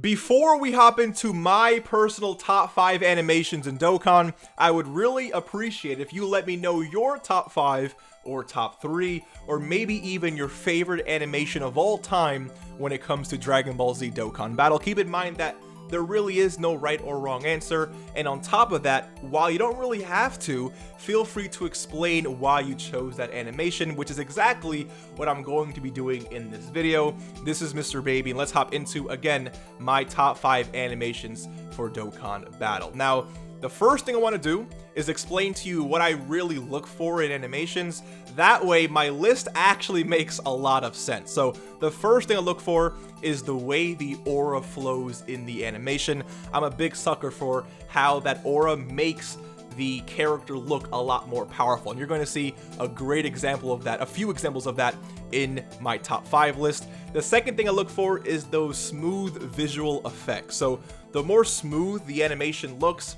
Before we hop into my personal top 5 animations in Dokkan, I would really appreciate if you let me know your top 5 or top 3, or maybe even your favorite animation of all time when it comes to Dragon Ball Z Dokkan Battle. Keep in mind that there really is no right or wrong answer, and on top of that, while you don't really have to, feel free to explain why you chose that animation, which is exactly what I'm going to be doing in this video. This is Mr. Baby, and let's hop into, again, my top 5 animations for Dokkan Battle. Now, the first thing I want to do is explain to you what I really look for in animations. That way, my list actually makes a lot of sense. So, the first thing I look for is the way the aura flows in the animation. I'm a big sucker for how that aura makes the character look a lot more powerful, and you're going to see a great example of that, a few examples of that in my top 5 list. The second thing I look for is those smooth visual effects. So, the more smooth the animation looks,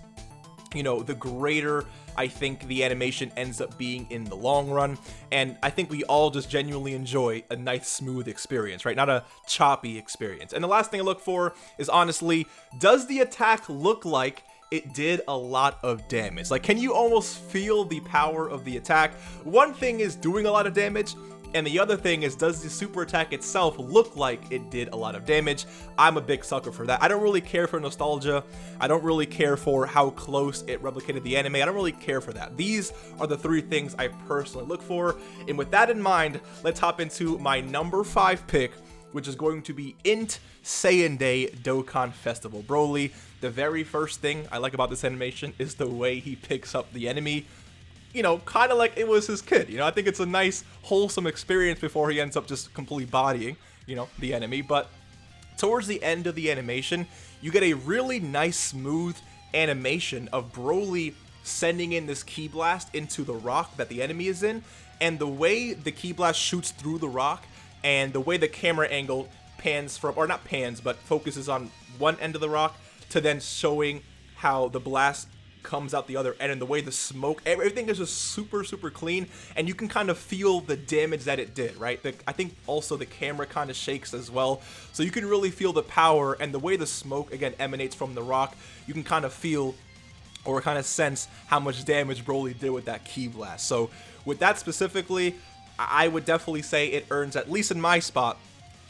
you know, the greater I think the animation ends up being in the long run, and I think we all just genuinely enjoy a nice smooth experience, right? Not a choppy experience. And the last thing I look for is, honestly, does the attack look like it did a lot of damage? Like, can you almost feel the power of the attack? One thing is doing a lot of damage, and the other thing is, does the super attack itself look like it did a lot of damage? I'm a big sucker for that. I don't really care for nostalgia. I don't really care for how close it replicated the anime. I don't really care for that. These are the 3 things I personally look for. And with that in mind, let's hop into my number 5 pick, which is going to be INT Day Dokkan Festival Broly. The very first thing I like about this animation is the way he picks up the enemy. You know, kind of like it was his kid. You know, I think it's a nice, wholesome experience before he ends up just completely bodying, you know, the enemy. But towards the end of the animation, you get a really nice, smooth animation of Broly sending in this ki blast into the rock that the enemy is in. And the way the ki blast shoots through the rock, and the way the camera angle pans from, or not pans, but focuses on one end of the rock to then showing how the blast comes out the other end, and the way the smoke, everything is just super clean, and you can kind of feel the damage that it did, right? I think also the camera kind of shakes as well, so you can really feel the power, and the way the smoke again emanates from the rock, you can kind of feel or kind of sense how much damage Broly did with that ki blast. So with that specifically, I would definitely say it earns, at least in my spot,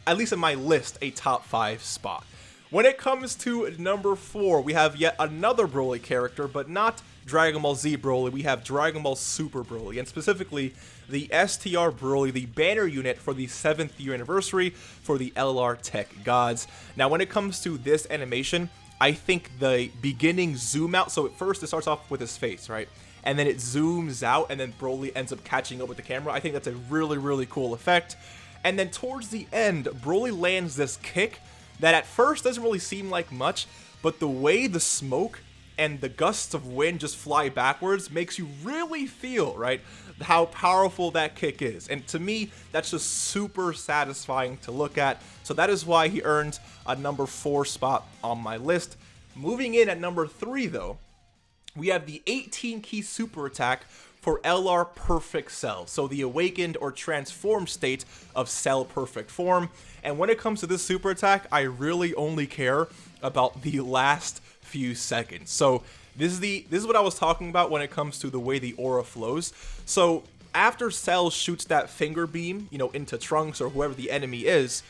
at least in my list, a top 5 spot. When it comes to number 4, we have yet another Broly character, but not Dragon Ball Z Broly. We have Dragon Ball Super Broly, and specifically the STR Broly, the banner unit for the 7th year anniversary for the LR Tech Gods. Now, when it comes to this animation, I think the beginning zoom out, so at first it starts off with his face, right? And then it zooms out, and then Broly ends up catching up with the camera. I think that's a really cool effect. And then towards the end, Broly lands this kick that at first doesn't really seem like much, but the way the smoke and the gusts of wind just fly backwards makes you really feel, right, how powerful that kick is. And to me, that's just super satisfying to look at. So that is why he earned a number 4 spot on my list. Moving in at number 3, though, we have the 18 key super attack for LR Perfect Cell, so the awakened or transformed state of Cell Perfect Form. And when it comes to this super attack, I really only care about the last few seconds. So this is what I was talking about when it comes to the way the aura flows. So after Cell shoots that finger beam, you know, into Trunks or whoever the enemy is,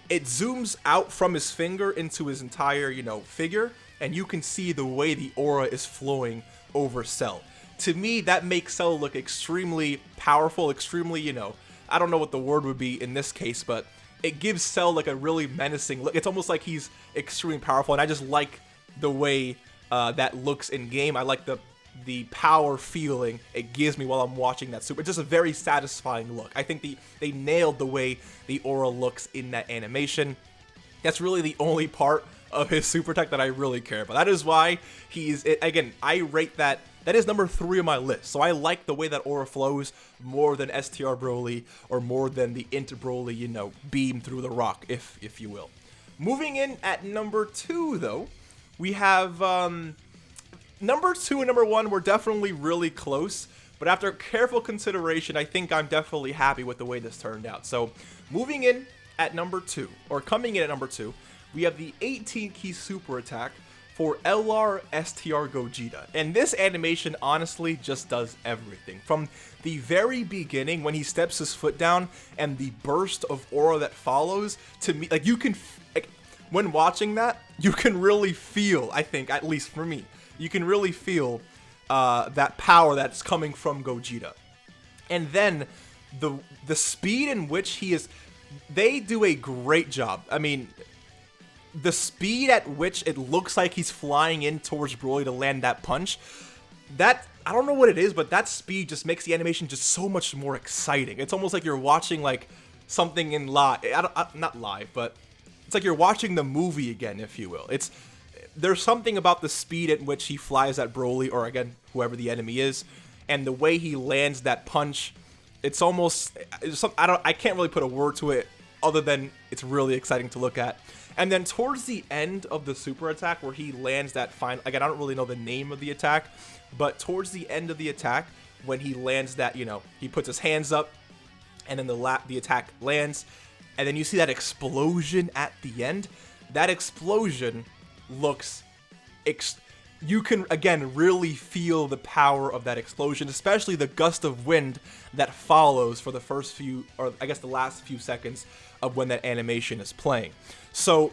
it zooms out from his finger into his entire, you know, figure, and you can see the way the aura is flowing over Cell. To me, that makes Cell look extremely powerful, extremely, you know, I don't know what the word would be in this case, but it gives Cell like a really menacing look. It's almost like he's extremely powerful, and I just like the way that looks in game. I like the power feeling it gives me while I'm watching that super. It's just a very satisfying look. I think they nailed the way the aura looks in that animation. That's really the only part of his super attack that I really care about. That is why again, I rate that. That is number 3 on my list. So I like the way that aura flows more than STR Broly or more than the INT Broly, you know, beam through the rock, if you will. Moving in at number 2, though, we have number 2 and number 1 were definitely really close, but after careful consideration, I think I'm definitely happy with the way this turned out. So moving in at number 2, or coming in at number 2, we have the 18 key super attack for LR STR Gogeta. And this animation honestly just does everything. From the very beginning, when he steps his foot down and the burst of aura that follows, to me, like, you can, like, when watching that, you can really feel, I think, at least for me, you can really feel that power that's coming from Gogeta. And then the speed in which he is, they do a great job. I mean, the speed at which it looks like he's flying in towards Broly to land that punch, that, I don't know what it is, but that speed just makes the animation just so much more exciting. It's almost like you're watching like something in live, not live, but it's like you're watching the movie again, if you will. There's something about the speed at which he flies at Broly, or again, whoever the enemy is, and the way he lands that punch. It's almost, I can't really put a word to it other than it's really exciting to look at. And then towards the end of the super attack, where he lands that final, again, I don't really know the name of the attack, but towards the end of the attack, when he lands that, you know, he puts his hands up, and then the attack lands, and then you see that explosion at the end. That explosion looks, you can, again, really feel the power of that explosion, especially the gust of wind that follows for the first few, or I guess the last few seconds of when that animation is playing. So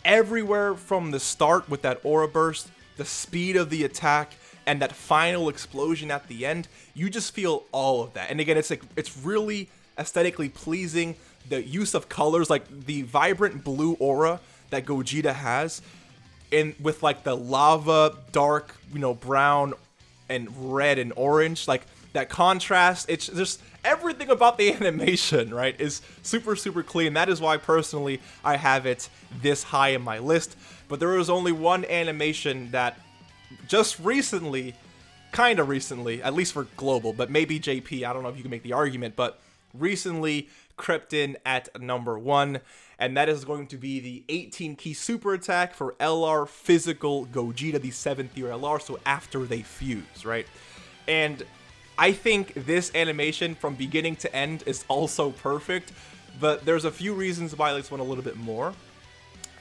everywhere from the start with that aura burst, the speed of the attack, and that final explosion at the end, you just feel all of that. And again, it's like, it's really aesthetically pleasing. The use of colors, like the vibrant blue aura that Gogeta has, in with like the lava, dark, you know, brown and red and orange, like that contrast, it's just everything about the animation, right, is super, super clean. That is why personally I have it this high in my list. But there was only one animation that just recently, kind of recently, at least for global, but maybe JP, I don't know if you can make the argument, but recently crept in at number 1, and that is going to be the 18 key super attack for LR Physical Gogeta, the 7th year LR, so after they fuse, right? And I think this animation from beginning to end is also perfect, but there's a few reasons why I just want a little bit more.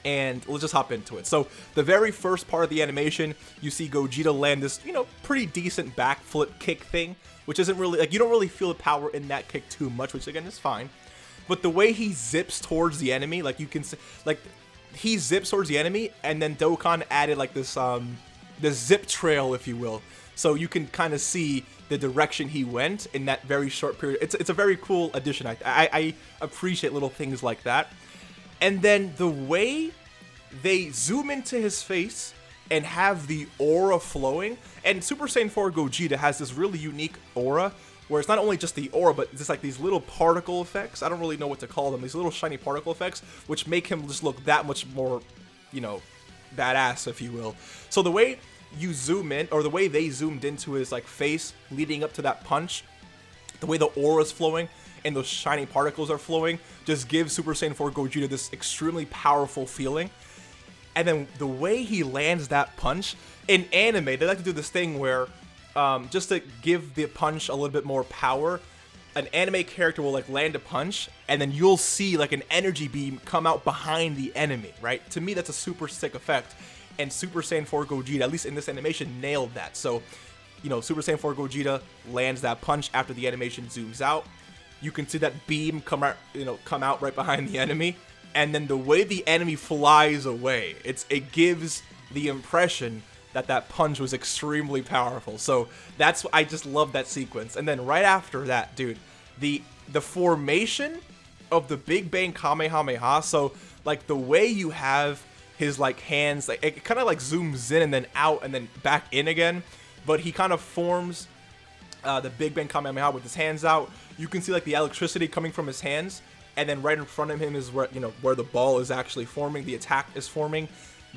And let's just hop into it. So the very first part of the animation, you see Gogeta land this, you know, pretty decent backflip kick thing, which isn't really, like, you don't really feel the power in that kick too much, which again is fine. But the way he zips towards the enemy, like, you can see, like, he zips towards the enemy, and then Dokkan added like this zip trail, if you will, so you can kind of see the direction he went in that very short period. It's a very cool addition. I appreciate little things like that. And then the way they zoom into his face and have the aura flowing, and Super Saiyan 4 Gogeta has this really unique aura, where it's not only just the aura, but it's like these little particle effects. I don't really know what to call them. These little shiny particle effects, which make him just look that much more, you know, badass, if you will. So the way you zoom in, or the way they zoomed into his like face leading up to that punch, the way the aura is flowing and those shiny particles are flowing, just gives Super Saiyan 4 Gogeta this extremely powerful feeling. And then the way he lands that punch, in anime, they like to do this thing where, just to give the punch a little bit more power, an anime character will like land a punch, and then you'll see like an energy beam come out behind the enemy, right? To me, that's a super sick effect. And Super Saiyan 4 Gogeta, at least in this animation, nailed that. So, you know, Super Saiyan 4 Gogeta lands that punch after the animation zooms out. You can see that beam come out right behind the enemy, and then the way the enemy flies away, it gives the impression that that punch was extremely powerful. So I just love that sequence. And then right after that, dude, the formation of the Big Bang Kamehameha. So like the way you have his like hands, like it kind of like zooms in and then out and then back in again, but he kind of forms the Big Bang Kamehameha with his hands out. You can see like the electricity coming from his hands, and then right in front of him is where, you know, where the ball is actually forming, the attack is forming.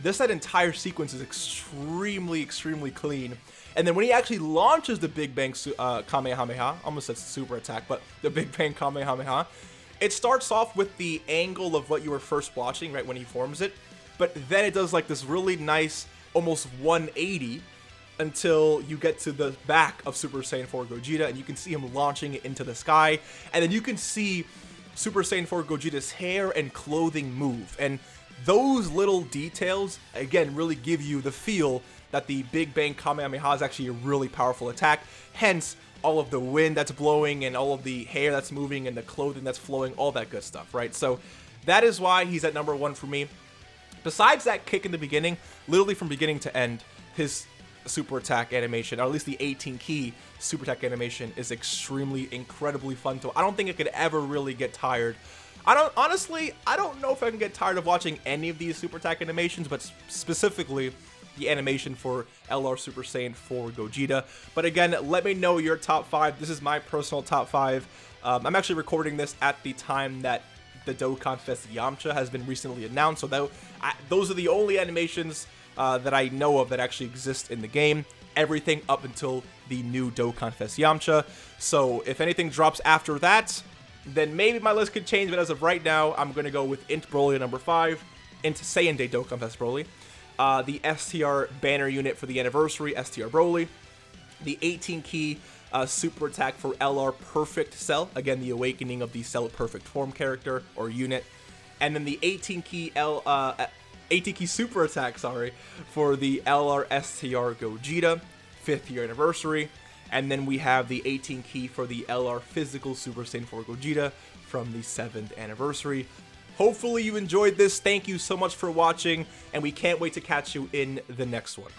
That entire sequence is extremely, extremely clean. And then when he actually launches the Big Bang Kamehameha, almost said super attack, but the Big Bang Kamehameha, it starts off with the angle of what you were first watching, right, when he forms it, but then it does like this really nice, almost 180, until you get to the back of Super Saiyan 4 Gogeta, and you can see him launching it into the sky, and then you can see Super Saiyan 4 Gogeta's hair and clothing move, and those little details, again, really give you the feel that the Big Bang Kamehameha is actually a really powerful attack. Hence, all of the wind that's blowing and all of the hair that's moving and the clothing that's flowing, all that good stuff, right? So that is why he's at number 1 for me. Besides that kick in the beginning, literally from beginning to end, his super attack animation, or at least the 18 key super attack animation, is extremely, incredibly fun to. I don't think it could ever really get tired. Honestly, I don't know if I can get tired of watching any of these super attack animations, but specifically the animation for LR Super Saiyan 4 Gogeta. But again, let me know your top 5. This is my personal top 5. I'm actually recording this at the time that the Dokkan Fest Yamcha has been recently announced, so those are the only animations that I know of that actually exist in the game. Everything up until the new Dokkan Fest Yamcha. So if anything drops after that, then maybe my list could change, but as of right now, I'm going to go with INT Broly at number 5, INT Saiyan Day Dokkan Fest Broly, the STR banner unit for the anniversary, STR Broly, the 18 key super attack for LR Perfect Cell, again, the awakening of the Cell Perfect Form character or unit, and then the 18 key super attack, for the LR STR Gogeta, 5th year anniversary. And then we have the 18 key for the LR Physical Super Saiyan 4 Gogeta from the 7th anniversary. Hopefully you enjoyed this. Thank you so much for watching, and we can't wait to catch you in the next one.